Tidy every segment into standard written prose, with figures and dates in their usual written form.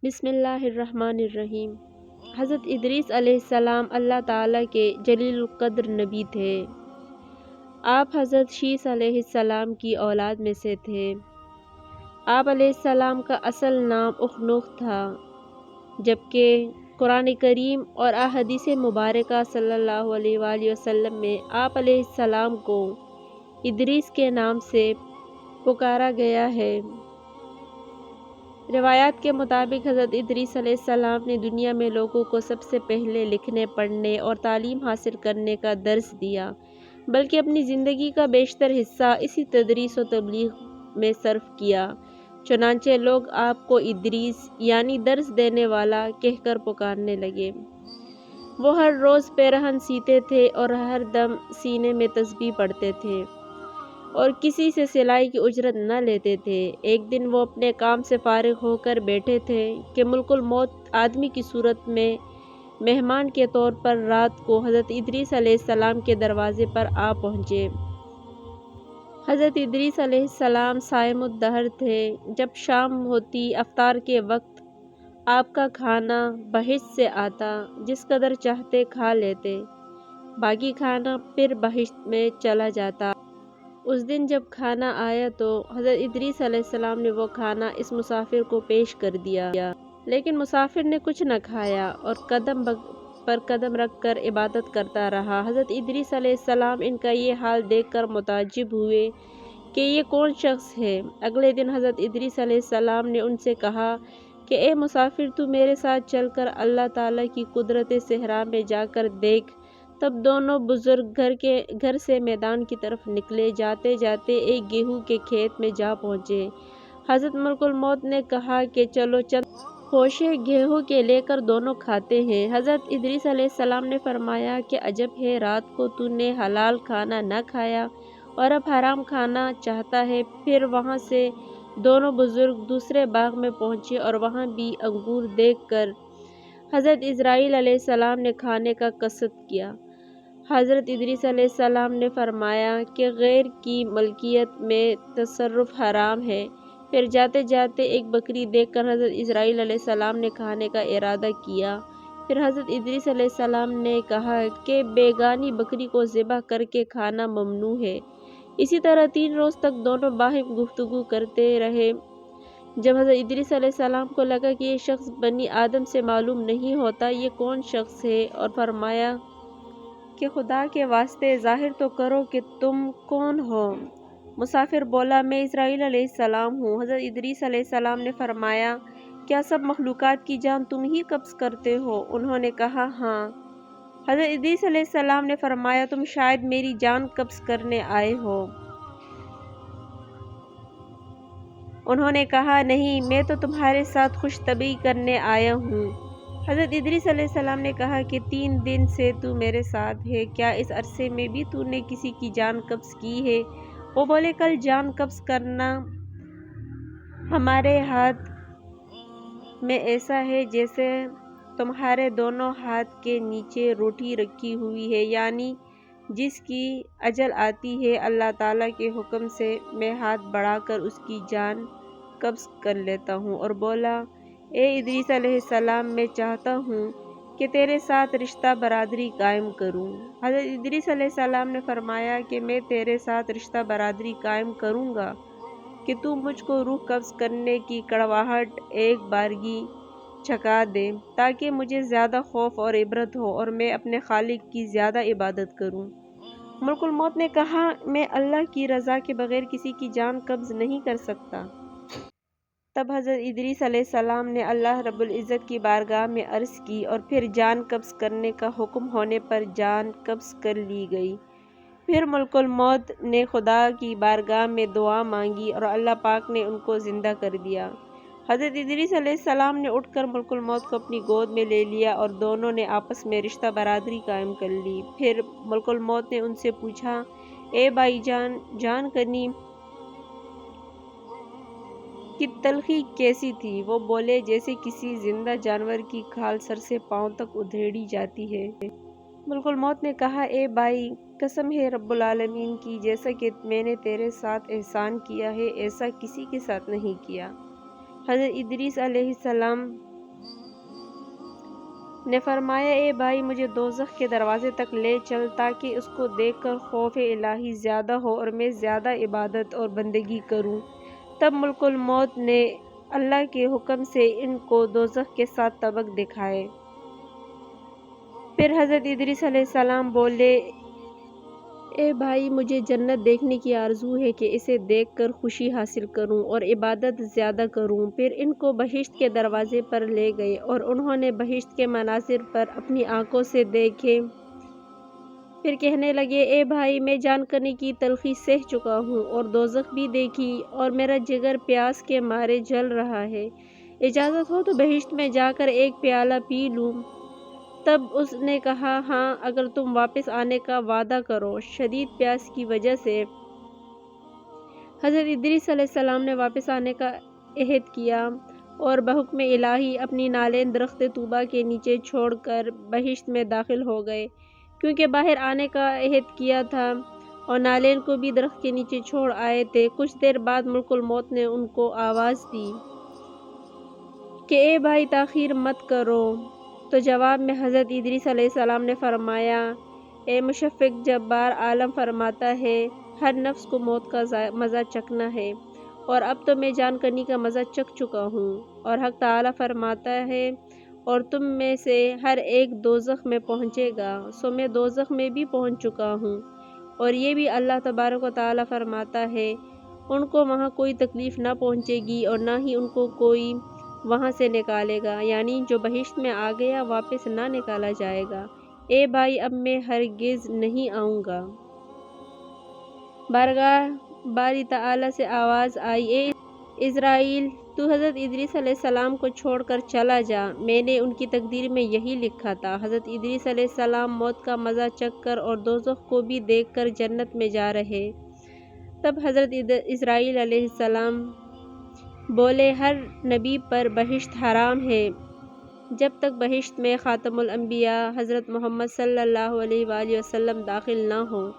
بسم اللہ الرحمن الرحیم۔ حضرت ادریس علیہ السلام اللہ تعالیٰ کے جلیل القدر نبی تھے۔ آپ حضرت شیث علیہ السلام کی اولاد میں سے تھے۔ آپ علیہ السلام کا اصل نام اخنوخ تھا، جبکہ قرآن کریم اور احادیث مبارکہ صلی اللہ علیہ وآلہ وسلم میں آپ علیہ السلام کو ادریس کے نام سے پکارا گیا ہے۔ روایات کے مطابق حضرت ادریس علیہ السلام نے دنیا میں لوگوں کو سب سے پہلے لکھنے، پڑھنے اور تعلیم حاصل کرنے کا درس دیا، بلکہ اپنی زندگی کا بیشتر حصہ اسی تدریس و تبلیغ میں صرف کیا۔ چنانچہ لوگ آپ کو ادریس یعنی درس دینے والا کہہ کر پکارنے لگے۔ وہ ہر روز پیرہن سیتے تھے اور ہر دم سینے میں تسبیح پڑھتے تھے اور کسی سے سلائی کی اجرت نہ لیتے تھے۔ ایک دن وہ اپنے کام سے فارغ ہو کر بیٹھے تھے کہ ملک الموت آدمی کی صورت میں مہمان کے طور پر رات کو حضرت ادریس علیہ السلام کے دروازے پر آ پہنچے۔ حضرت ادریس علیہ السلام صائم الدہر تھے۔ جب شام ہوتی، افطار کے وقت آپ کا کھانا بہشت سے آتا، جس قدر چاہتے کھا لیتے، باقی کھانا پھر بہشت میں چلا جاتا۔ اس دن جب کھانا آیا تو حضرت ادریس علیہ السلام نے وہ کھانا اس مسافر کو پیش کر دیا، لیکن مسافر نے کچھ نہ کھایا اور قدم پر قدم رکھ کر عبادت کرتا رہا۔ حضرت ادریس علیہ السلام ان کا یہ حال دیکھ کر متعجب ہوئے کہ یہ کون شخص ہے۔ اگلے دن حضرت ادریس علیہ السلام نے ان سے کہا کہ اے مسافر، تو میرے ساتھ چل کر اللہ تعالیٰ کی قدرت صحرا میں جا کر دیکھ۔ تب دونوں بزرگ گھر سے میدان کی طرف نکلے۔ جاتے جاتے ایک گیہوں کے کھیت میں جا پہنچے۔ حضرت ملک الموت نے کہا کہ چلو چند خوشے گیہوں کے لے کر دونوں کھاتے ہیں۔ حضرت ادریس علیہ السلام نے فرمایا کہ عجب ہے، رات کو تو نے حلال کھانا نہ کھایا اور اب حرام کھانا چاہتا ہے۔ پھر وہاں سے دونوں بزرگ دوسرے باغ میں پہنچے اور وہاں بھی انگور دیکھ کر حضرت اسرائیل علیہ السلام نے کھانے کا قصد کیا۔ حضرت ادریس علیہ السلام نے فرمایا کہ غیر کی ملکیت میں تصرف حرام ہے۔ پھر جاتے جاتے ایک بکری دیکھ کر حضرت اسرائیل علیہ السلام نے کھانے کا ارادہ کیا۔ پھر حضرت ادریس علیہ السلام نے کہا کہ بیگانی بکری کو ذبح کر کے کھانا ممنوع ہے۔ اسی طرح 3 روز تک دونوں باہم گفتگو کرتے رہے۔ جب حضرت ادریس علیہ السلام کو لگا کہ یہ شخص بنی آدم سے معلوم نہیں ہوتا، یہ کون شخص ہے، اور فرمایا کہ خدا کے واسطے ظاہر تو کرو کہ تم کون ہو۔ مسافر بولا، میں اسرائیل علیہ السلام ہوں۔ حضرت ادریس علیہ السلام نے فرمایا، کیا سب مخلوقات کی جان تم ہی قبض کرتے ہو؟ انہوں نے کہا، ہاں۔ حضرت ادریس علیہ السلام نے فرمایا، تم شاید میری جان قبض کرنے آئے ہو۔ انہوں نے کہا، نہیں، میں تو تمہارے ساتھ خوش طبعی کرنے آیا ہوں۔ حضرت ادریس علیہ السلام نے کہا کہ 3 دن سے تو میرے ساتھ ہے، کیا اس عرصے میں بھی تو نے کسی کی جان قبض کی ہے؟ وہ بولے، کل جان قبض کرنا ہمارے ہاتھ میں ایسا ہے جیسے تمہارے دونوں ہاتھ کے نیچے روٹی رکھی ہوئی ہے، یعنی جس کی اجل آتی ہے اللہ تعالیٰ کے حکم سے میں ہاتھ بڑھا کر اس کی جان قبض کر لیتا ہوں۔ اور بولا، اے ادریس علیہ السلام، میں چاہتا ہوں کہ تیرے ساتھ رشتہ برادری قائم کروں۔ حضرت ادریس علیہ السلام نے فرمایا کہ میں تیرے ساتھ رشتہ برادری قائم کروں گا کہ تو مجھ کو روح قبض کرنے کی کڑواہٹ ایک بارگی چکھا دے، تاکہ مجھے زیادہ خوف اور عبرت ہو اور میں اپنے خالق کی زیادہ عبادت کروں۔ ملک الموت نے کہا، میں اللہ کی رضا کے بغیر کسی کی جان قبض نہیں کر سکتا۔ تب حضرت ادریس علیہ السلام نے اللہ رب العزت کی بارگاہ میں عرض کی اور پھر جان قبض کرنے کا حکم ہونے پر جان قبض کر لی گئی۔ پھر ملک الموت نے خدا کی بارگاہ میں دعا مانگی اور اللہ پاک نے ان کو زندہ کر دیا۔ حضرت ادریس علیہ السلام نے اٹھ کر ملک الموت کو اپنی گود میں لے لیا اور دونوں نے آپس میں رشتہ برادری قائم کر لی۔ پھر ملک الموت نے ان سے پوچھا، اے بھائی جان کنی کی تلخی کیسی تھی؟ وہ بولے، جیسے کسی زندہ جانور کی کھال سر سے پاؤں تک ادھیڑی جاتی ہے۔ ملک الموت نے کہا، اے بھائی، قسم ہے رب العالمین کی، جیسا کہ میں نے تیرے ساتھ احسان کیا ہے ایسا کسی کے ساتھ نہیں کیا۔ حضرت ادریس علیہ السلام نے فرمایا اے بھائی مجھے دوزخ کے دروازے تک لے چل تاکہ اس کو دیکھ کر خوف الہی زیادہ ہو اور میں زیادہ عبادت اور بندگی کروں۔ تب ملک الموت نے اللہ کے حکم سے ان کو دوزخ کے 7 طبق دکھائے۔ پھر حضرت ادریس علیہ السلام بولے اے بھائی مجھے جنت دیکھنے کی آرزو ہے کہ اسے دیکھ کر خوشی حاصل کروں اور عبادت زیادہ کروں۔ پھر ان کو بہشت کے دروازے پر لے گئے اور انہوں نے بہشت کے مناظر پر اپنی آنکھوں سے دیکھے۔ پھر کہنے لگے اے بھائی میں جان کرنے کی تلخی سہ چکا ہوں اور دوزخ بھی دیکھی اور میرا جگر پیاس کے مارے جل رہا ہے، اجازت ہو تو بہشت میں جا کر ایک پیالہ پی لوں۔ تب اس نے کہا ہاں اگر تم واپس آنے کا وعدہ کرو۔ شدید پیاس کی وجہ سے حضرت ادریس علیہ السلام نے واپس آنے کا عہد کیا اور بحکم الہی اپنی نالین درخت طوبہ کے نیچے چھوڑ کر بہشت میں داخل ہو گئے، کیونکہ باہر آنے کا عہد کیا تھا اور نالین کو بھی درخت کے نیچے چھوڑ آئے تھے۔ کچھ دیر بعد ملک الموت نے ان کو آواز دی کہ اے بھائی تاخیر مت کرو۔ تو جواب میں حضرت ادریس علیہ السلام نے فرمایا اے مشفق جبار عالم فرماتا ہے ہر نفس کو موت کا مزہ چکھنا ہے اور اب تو میں جان کنی کا مزہ چکھ چکا ہوں۔ اور حق تعالیٰ فرماتا ہے اور تم میں سے ہر ایک دوزخ میں پہنچے گا، سو میں دوزخ میں بھی پہنچ چکا ہوں۔ اور یہ بھی اللہ تبارک و تعالیٰ فرماتا ہے ان کو وہاں کوئی تکلیف نہ پہنچے گی اور نہ ہی ان کو کوئی وہاں سے نکالے گا، یعنی جو بہشت میں آ گیا واپس نہ نکالا جائے گا۔ اے بھائی اب میں ہرگز نہیں آؤں گا۔ بارگاہ باری تعالیٰ سے آواز آئی اے عزرائیل تو حضرت ادریس علیہ السلام کو چھوڑ کر چلا جا، میں نے ان کی تقدیر میں یہی لکھا تھا۔ حضرت ادریس علیہ السلام موت کا مزہ چکھ کر اور دوزخ کو بھی دیکھ کر جنت میں جا رہے۔ تب حضرت عزرائیل علیہ السلام بولے ہر نبی پر بہشت حرام ہے جب تک بہشت میں خاتم الانبیاء حضرت محمد صلی اللہ علیہ وآلہ وسلم داخل نہ ہوں۔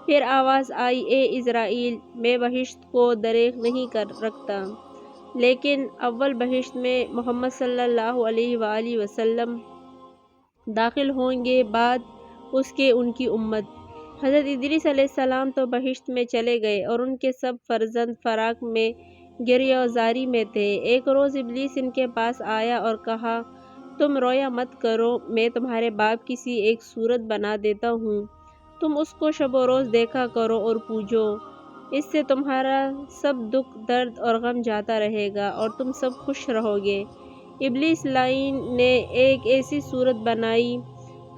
پھر آواز آئی اے عزرائیل میں بہشت کو دریغ نہیں رکھتا، لیکن اول بہشت میں محمد صلی اللہ علیہ وآلہ وسلم داخل ہوں گے، بعد اس کے ان کی امت۔ حضرت ادریس علیہ السلام تو بہشت میں چلے گئے اور ان کے سب فرزند فراق میں گریہ و زاری میں تھے۔ ایک روز ابلیس ان کے پاس آیا اور کہا تم رویا مت کرو، میں تمہارے باپ کی سی ایک صورت بنا دیتا ہوں، تم اس کو شب و روز دیکھا کرو اور پوجو، اس سے تمہارا سب دکھ درد اور غم جاتا رہے گا اور تم سب خوش رہو گے۔ ابلیس لعین نے ایک ایسی صورت بنائی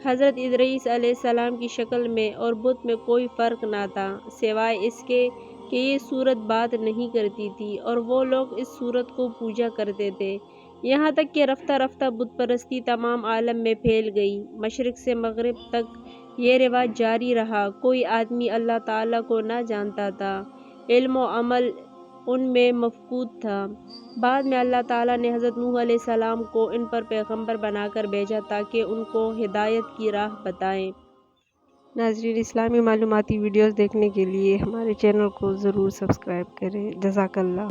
حضرت ادریس علیہ السلام کی شکل میں اور بت میں کوئی فرق نہ تھا سوائے اس کے کہ یہ صورت بات نہیں کرتی تھی اور وہ لوگ اس صورت کو پوجا کرتے تھے، یہاں تک کہ رفتہ رفتہ بت پرستی تمام عالم میں پھیل گئی۔ مشرق سے مغرب تک یہ رواج جاری رہا، کوئی آدمی اللہ تعالیٰ کو نہ جانتا تھا، علم و عمل ان میں مفقود تھا۔ بعد میں اللہ تعالیٰ نے حضرت نوح علیہ السلام کو ان پر پیغمبر بنا کر بھیجا تاکہ ان کو ہدایت کی راہ بتائیں۔ ناظرین اسلامی معلوماتی ویڈیوز دیکھنے کے لیے ہمارے چینل کو ضرور سبسکرائب کریں۔ جزاک اللہ۔